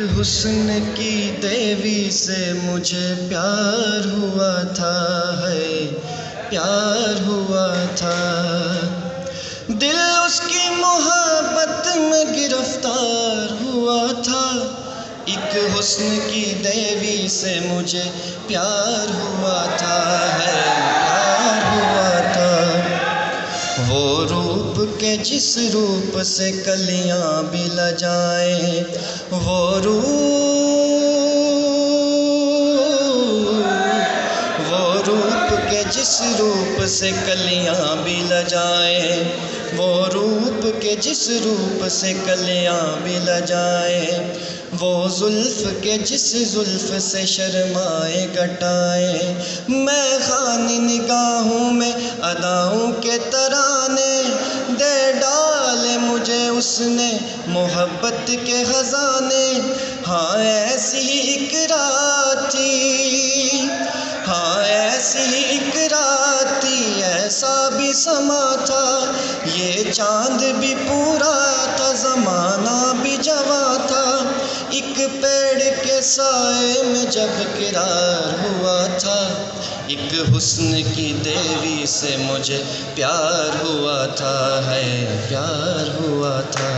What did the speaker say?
حسن کی دیوی سے مجھے پیار ہوا تھا، ہے پیار ہوا تھا، دل اس کی محبت میں گرفتار ہوا تھا، ایک حسن کی دیوی سے مجھے پیار ہوا تھا، ہے پیار ہوا تھا، وہ روپ کے جس روپ سے کلیاں بھی لجائیں، وہ روپ کے جس روپ سے کلیاں بھی لجائیں، وہ روپ کے جس روپ سے کلیاں بھی لجائیں، وہ زلف کے جس زلف سے شرمائے گٹائیں، میں خانے نگاہوں میں اداؤں کے ترانے دے ڈالے مجھے اس نے محبت کے خزانے، ہاں ایسی ہی ایک رات تھی، ہاں ایسی ہی ایک رات تھی، ایسا بھی سما تھا، یہ چاند بھی پورا تھا، زمانہ بھی جواں تھا، ایک پیڑ کے سائے میں جب قرار ہوا تھا، ایک حسن کی دیوی سے مجھے پیار ہوا تھا، ہے پیار ہوا تھا۔